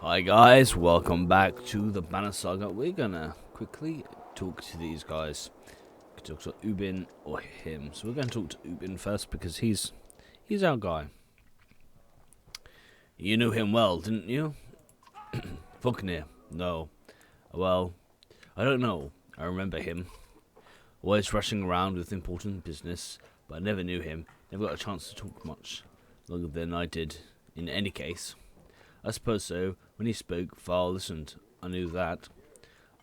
Hi guys, welcome back to the Banner Saga. We're gonna quickly talk to these guys. We can talk to Ubin or him. So we're gonna talk to Ubin first because he's our guy. You knew him well, didn't you? Vulcanir. No. Well, I don't know. I remember him. Always rushing around with important business, but I never knew him. Never got a chance to talk much longer than I did in any case. I suppose so. When he spoke, Varl listened. I knew that.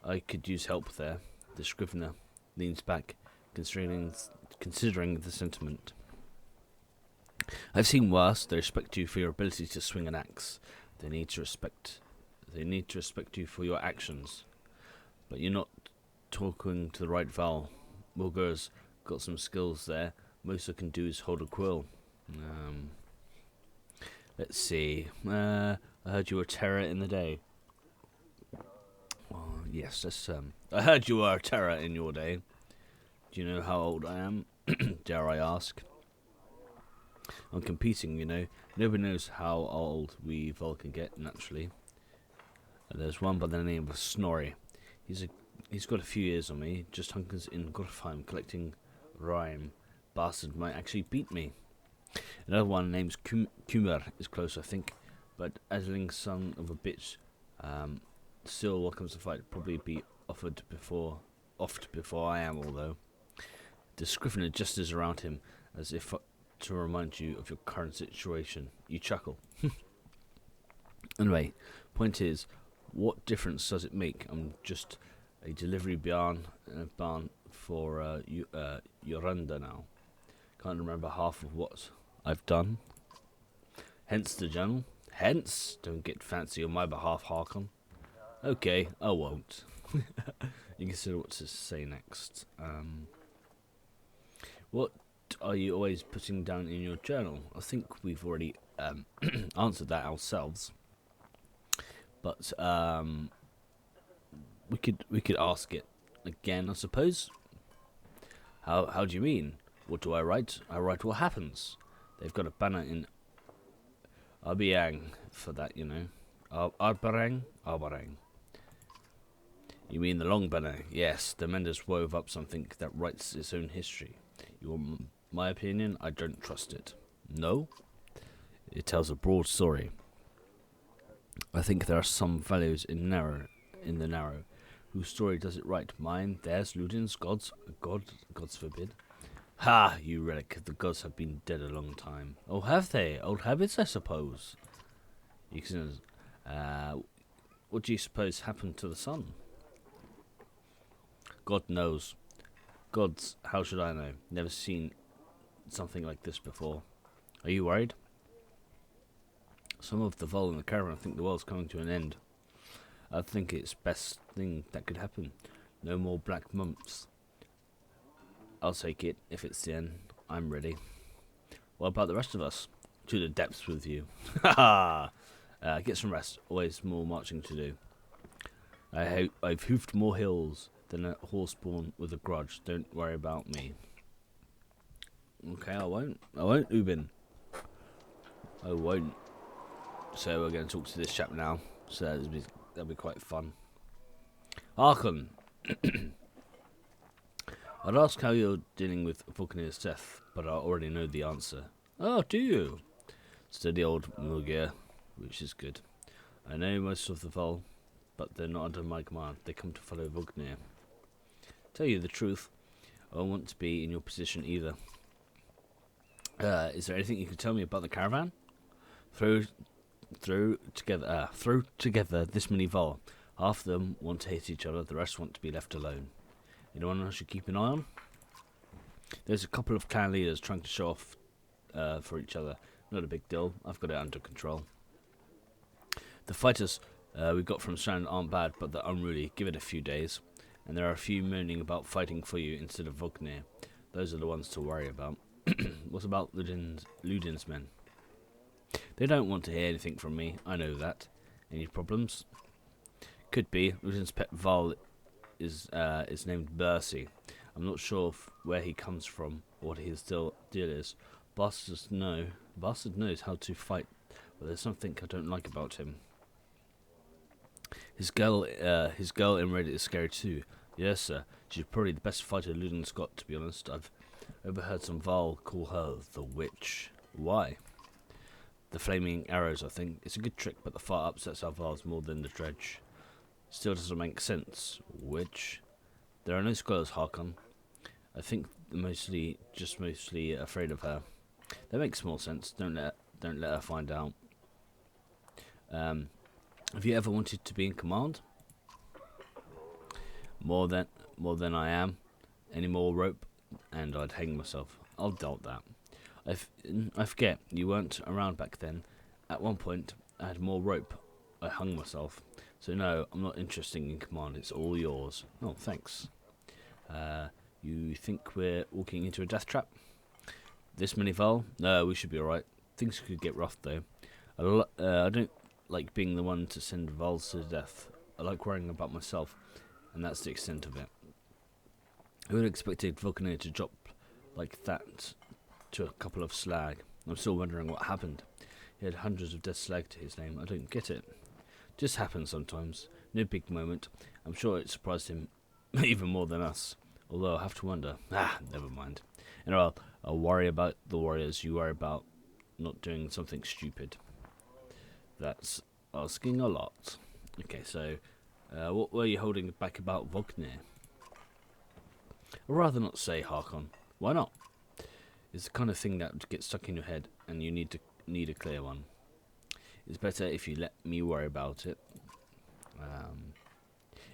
I could use help there. The scrivener leans back, considering the sentiment. I've seen worse. They respect you for your ability to swing an axe. They need to respect you for your actions. But you're not talking to the right Varl. Mulgur's got some skills there. Most I can do is hold a quill. Let's see. I heard you were a terror in the day. Oh, yes, that's I heard you were a terror in your day. Do you know how old I am? Dare I ask? I'm competing, you know. Nobody knows how old we Vol can get naturally. There's one by the name of Snorri. He's got a few years on me. Just hunkers in Gorfheim collecting rhyme. Bastard might actually beat me. Another one named Kumar is close, I think, but Asling son of a bitch still welcomes the fight. Probably be oft before I am, although. The scrivener gestures around him as if to remind you of your current situation. You chuckle. Anyway, point is, what difference does it make? I'm just a delivery barn for Yoranda now. Can't remember half of what I've done. Hence the journal. Hence, don't get fancy on my behalf, Harkon. Okay, I won't. You consider what to say next. What are you always putting down in your journal? I think we've already answered that ourselves. But we could ask it again, I suppose. How do you mean? What do I write? I write what happens. They've got a banner in Abiang for that, you know. Arbarang? Arbarang. You mean the long banner? Yes, the menders wove up something that writes its own history. You want my opinion? I don't trust it. No? It tells a broad story. I think there are some values in the narrow. Whose story does it write? Mine? Theirs? Ludin's? God's? God's forbid. Ha! You relic. The gods have been dead a long time. Oh, have they? Old habits, I suppose. You can. What do you suppose happened to the sun? God knows. Gods, how should I know? Never seen something like this before. Are you worried? Some of the Vol in the caravan think the world's coming to an end. I think it's best thing that could happen. No more black months. I'll take it. If it's the end, I'm ready. What about the rest of us? To the depths with you. Ha ha! Get some rest. Always more marching to do. I've hoofed more hills than a horse born with a grudge. Don't worry about me. Okay, I won't, Ubin. I won't. So we're going to talk to this chap now. So that'll be quite fun. Arkon. I'd ask how you're dealing with Vulcanir's death, but I already know the answer. Oh, do you? Steady old Mulgir, which is good. I know most of the Vol, but they're not under my command. They come to follow Vulcanir. Tell you the truth, I don't want to be in your position either. Is there anything you can tell me about the caravan? Throw together this many Vol. Half of them want to hit each other, the rest want to be left alone. Anyone I should keep an eye on? There's a couple of clan leaders trying to show off for each other. Not a big deal. I've got it under control. The fighters we got from Strand aren't bad, but they're unruly. Give it a few days. And there are a few moaning about fighting for you instead of Vulcanir. Those are the ones to worry about. What about Ludin's men? They don't want to hear anything from me. I know that. Any problems? Could be. Ludin's pet Varl is named Bercy. I'm not sure where he comes from or what his deal is. Bastard knows how to fight, but there's something I don't like about him. His girl in red is scary too. Yes, sir. She's probably the best fighter Ludden's got, to be honest. I've overheard some Varl call her the witch. Why? The flaming arrows, I think. It's a good trick, but the fire upsets our Varls more than the dredge. Still doesn't make sense. Witch? There are no scholars, Harkon. I think they're mostly afraid of her. That makes more sense. Don't let her find out. Have you ever wanted to be in command? More than I am. Any more rope, and I'd hang myself. I'll doubt that. I forget you weren't around back then. At one point, I had more rope. I hung myself. So no, I'm not interested in command. It's all yours. Oh, thanks. You think we're walking into a death trap? This many Varl? No, we should be alright. Things could get rough though. I don't like being the one to send Varls to death. I like worrying about myself, and that's the extent of it. Who would have expected Vulcaneer to drop like that to a couple of slag? I'm still wondering what happened. He had hundreds of dead slag to his name. I don't get it. Just happens sometimes. No big moment. I'm sure it surprised him even more than us. Although I have to wonder. Never mind. And I'll worry about the warriors. You worry about not doing something stupid. That's asking a lot. Okay, so what were you holding back about Vulcaneer? I'd rather not say, Harkon. Why not? It's the kind of thing that gets stuck in your head, and you need a clear one. It's better if you let me worry about it.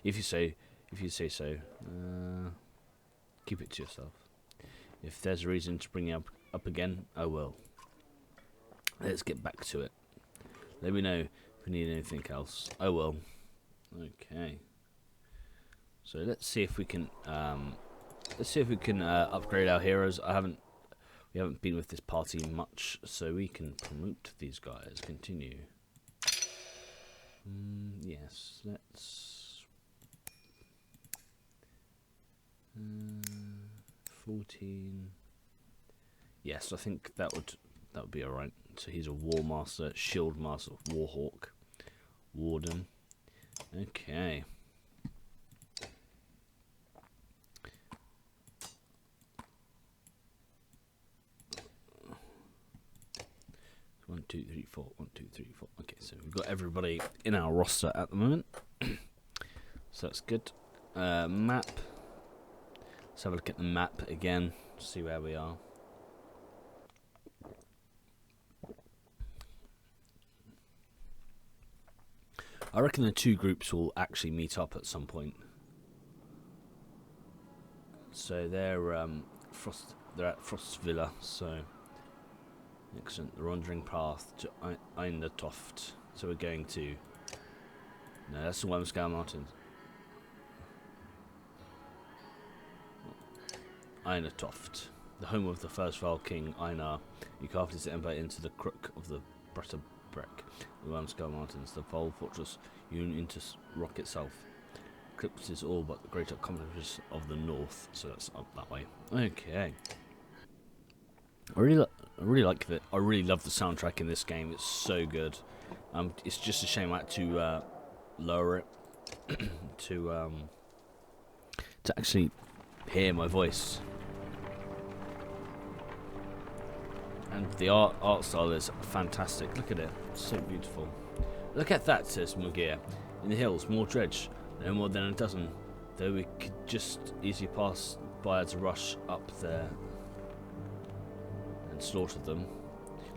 If you say so, keep it to yourself. If there's a reason to bring it up again, I will. Let's get back to it. Let me know if you need anything else. I will. Okay. So let's see if we can upgrade our heroes. We haven't been with this party much, so we can promote these guys. Continue. Yes, let's 14. Yes, I think that would be alright. So he's a war master, shield master, warhawk, warden. Okay. One, two, three, four. 1, 2, 3, 4. Okay, so we've got everybody in our roster at the moment. So that's good. Map. Let's have a look at the map again. See where we are. I reckon the two groups will actually meet up at some point. So they're at Frost's Villa. So excellent. The wandering path to Eindertoft. So we're going to. No, that's the Wemscow Mountains. Eindertoft, the home of the first Varl king Einar. He carved his empire into the crook of the Bretterbrek, the Wemscow Mountains, the Varl fortress hewn into rock itself. Eclipses all but the great accomplishments of the north. So that's up that way. Okay. I really like it. I really love the soundtrack in this game. It's so good. It's just a shame I had to lower it to actually hear my voice. And the art style is fantastic. Look at it. It's so beautiful. Look at that, says Mugir. In the hills, more dredge. No more than a dozen. Though we could just easily pass by as a rush up there and slaughter them.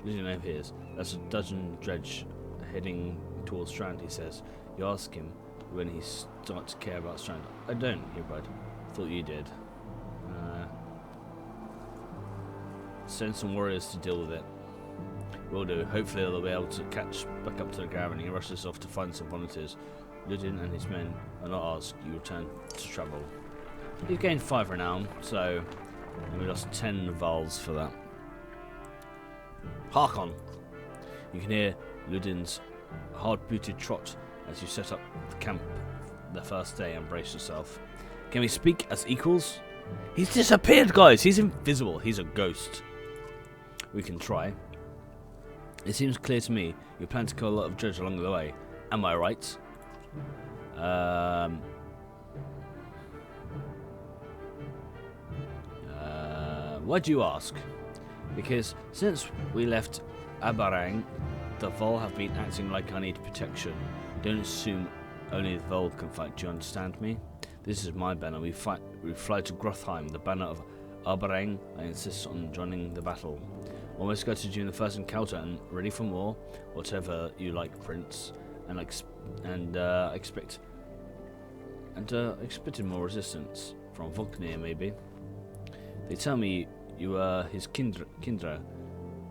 Looking over here, that's a dozen dredge heading towards Strand, he says. You ask him when he starts to care about Strand. I don't, Hebride. Thought you did. Send some warriors to deal with it. Will do. Hopefully they'll be able to catch back up to the caravan. He rushes off to find some volunteers. Ludin and his men are not asked. You return to travel. He's gained 5 renown, so and we lost 10 Varls for that. Harkon! You can hear Ludin's hard-booted trot as you set up the camp the first day and brace yourself. Can we speak as equals? He's disappeared, guys! He's invisible. He's a ghost. We can try. It seems clear to me you plan to kill a lot of dredge along the way. Am I right? Why do you ask? Because since we left Abarang, the Varl have been acting like I need protection. Don't assume only the Varl can fight. Do you understand me? This is my banner. We fly to Grothheim, the banner of Abarang. I insist on joining the battle. Almost gutted you in the first encounter and ready for more. Whatever you like, Prince. Expected more resistance from Volknir, maybe. They tell me you are his kindra.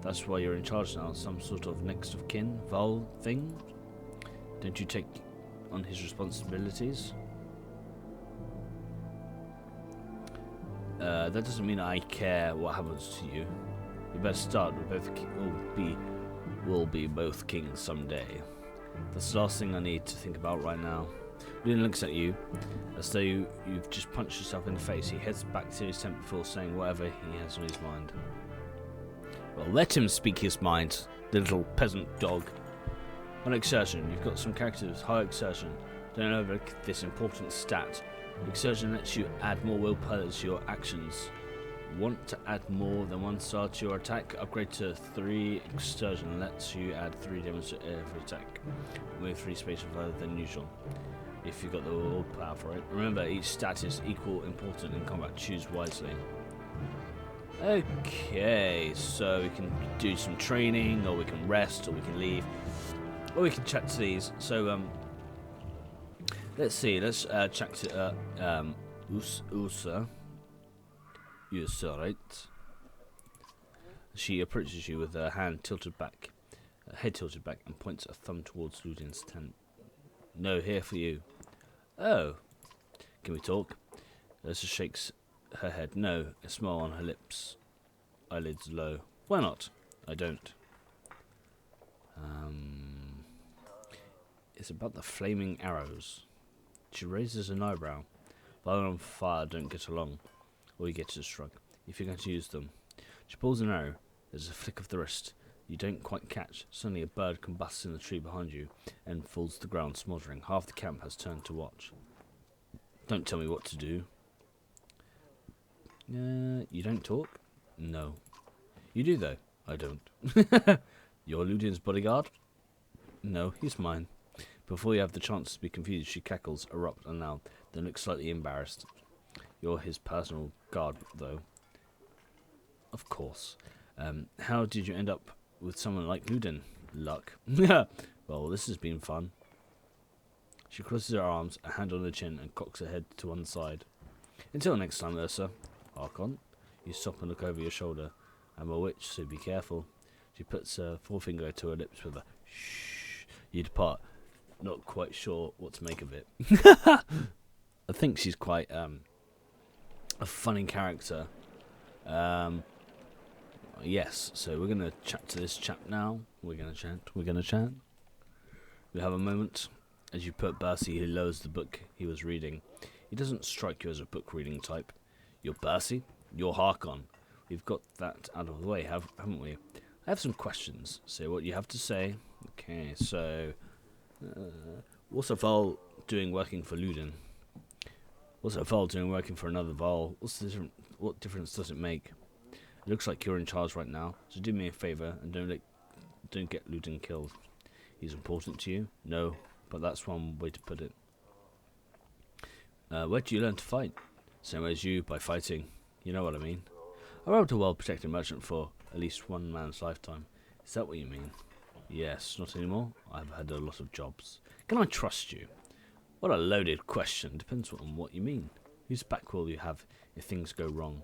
That's why you're in charge now. Some sort of next of kin, Varl thing. Don't you take on his responsibilities? That doesn't mean I care what happens to you. You better start with both. We'll be both kings someday. That's the last thing I need to think about right now. Luna looks at you as though you've just punched yourself in the face. He heads back to his tent before saying whatever he has on his mind. Well, let him speak his mind, the little peasant dog. On exertion, you've got some characters. High exertion. Don't overlook this important stat. Exertion lets you add more willpower to your actions. Want to add more than one star to your attack? Upgrade to 3. Exertion lets you add 3 damage to every attack with 3 spaces further than usual. If you've got the willpower for it. Remember, each stat is equal important in combat. Choose wisely. Okay, so we can do some training, or we can rest, or we can leave, or we can chat to these. So let's see. Let's chat to Usa. Usa, right? She approaches you with her hand tilted back, head tilted back, and points a thumb towards Ludin's tent. No, here for you. Oh, can we talk? Usa shakes her head. No, a smile on her lips, eyelids low. Why not? I don't. It's about the flaming arrows. She raises an eyebrow. Fire and fire don't get along. All you get is a shrug. If you're going to use them. She pulls an arrow. There's a flick of the wrist. You don't quite catch. Suddenly a bird combusts in the tree behind you and falls to the ground smouldering. Half the camp has turned to watch. Don't tell me what to do. You don't talk? No. You do, though. I don't. You're Ludin's bodyguard? No, he's mine. Before you have the chance to be confused, she cackles, erupt, and loud, then looks slightly embarrassed. You're his personal guard, though. Of course. How did you end up with someone like Ludin? Luck. Well, this has been fun. She crosses her arms, a hand on her chin, and cocks her head to one side. Until next time, Ursa. Archon. You stop and look over your shoulder. I'm a witch, so be careful. She puts her forefinger to her lips with a shh. You depart, not quite sure what to make of it. I think she's quite a funny character. Yes, so we're gonna chat to this chap now. We're gonna chat. We have a moment. As you put Bercy, he lowers the book he was reading. He doesn't strike you as a book reading type. You're Bercy? You're Harkon. We've got that out of the way, haven't we? I have some questions. Say what you have to say. Okay, so what's a Varl doing working for Ludin? What's a Varl doing working for another Varl? What difference does it make? It looks like you're in charge right now, so do me a favour and don't get Ludin killed. He's important to you? No, but that's one way to put it. Where do you learn to fight? Same way as you, by fighting. You know what I mean. I robbed a well-protected merchant for at least one man's lifetime. Is that what you mean? Yes, not anymore. I've had a lot of jobs. Can I trust you? What a loaded question. Depends on what you mean. Whose back will you have if things go wrong?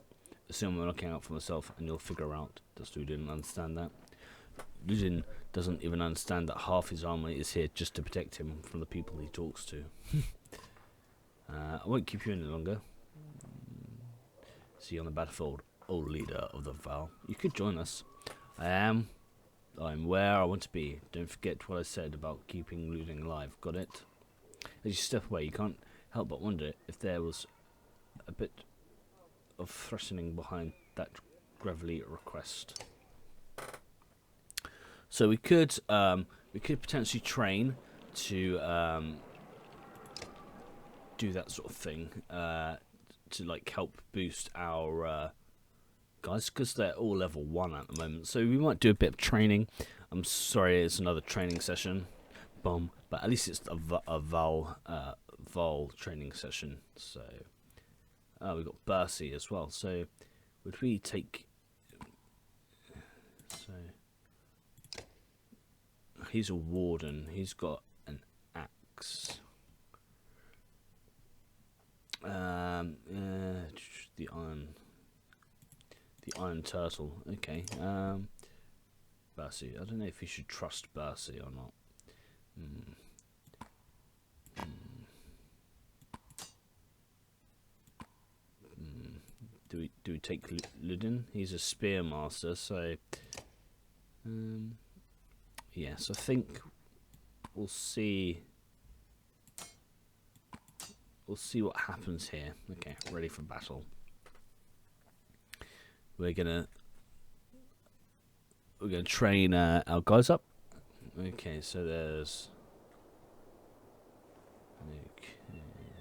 Assume I'm looking out for myself and you'll figure out. Does Ludin understand that? Ludin doesn't even understand that half his army is here just to protect him from the people he talks to. I won't keep you any longer. See you on the battlefield, old leader of the Varl. You could join us. I'm where I want to be. Don't forget what I said about keeping Ludin alive. Got it? As you step away, you can't help but wonder if there was a bit of threatening behind that gravelly request. So we could potentially train to do that sort of thing to like help boost our guys, because they're all level 1 at the moment. So we might do a bit of training. I'm sorry, it's another training session. Boom. But at least it's a Varl training session. So we've got Bercy as well. So would we take? So he's a warden. He's got an axe. The iron turtle. Okay. Bercy. I don't know if you should trust Bercy or not. Do we take Ludin? He's a spearmaster, so yes, I think we'll see. We'll see what happens here. Okay, ready for battle. We're gonna train our guys up. Okay, so there's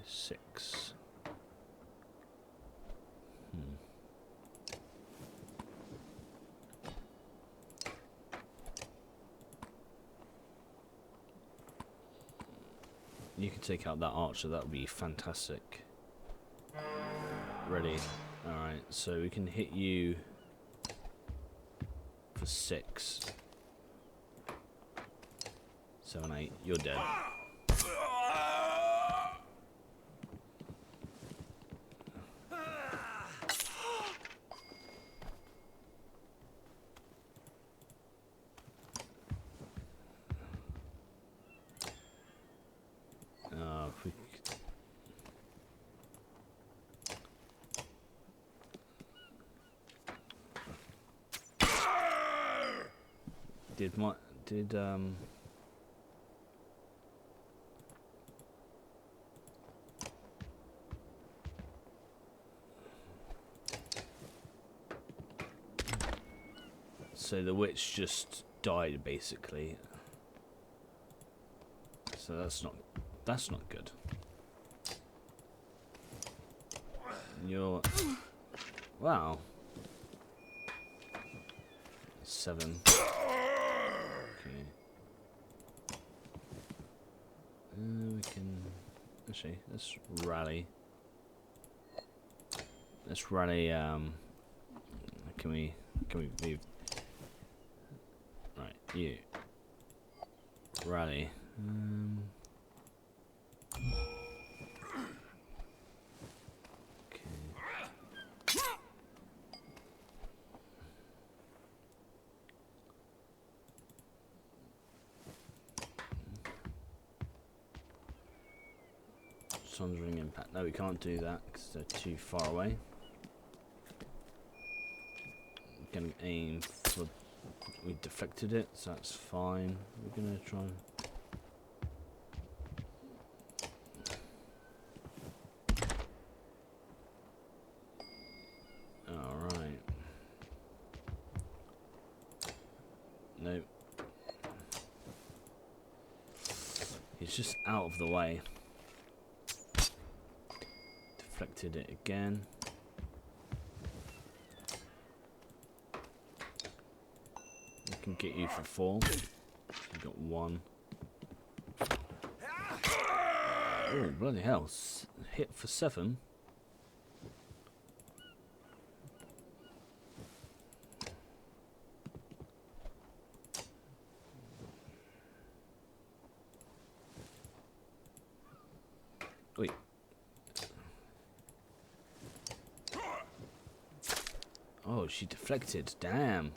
6. You can take out that archer. That would be fantastic. Ready. Alright, so we can hit you for 6. 7, 8. You're dead. So the witch just died basically. So that's not good. You're wow. 7. Okay. We can actually let's rally. Let's rally. Can we move? Right, you rally. Sundering impact. No, we can't do that because they're too far away. We're gonna aim for. We deflected it, so that's fine. We're gonna try. All right. Nope. He's just out of the way. Deflected it again. We can get you for 4. You got 1. Oh bloody hell! Hit for 7. Wait. Oh, she deflected. Damn.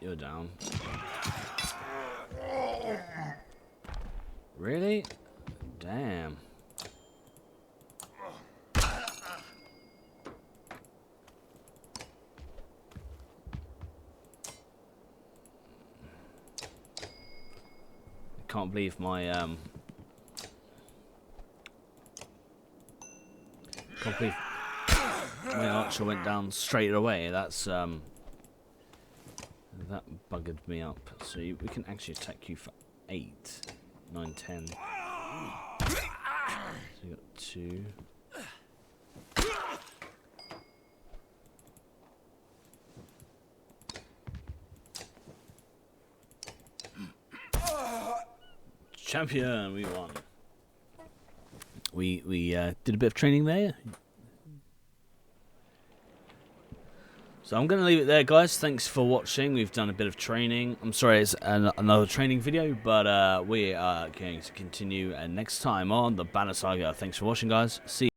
You're down. Really? Damn. I can't believe my archer went down straight away. That's that buggered me up. So we can actually attack you for 8, 9, 10. So we got 2. Champion, we won. We did a bit of training there. So I'm going to leave it there, guys. Thanks for watching. We've done a bit of training. I'm sorry it's another training video, but we are going to continue next time on the Banner Saga. Thanks for watching, guys. See you.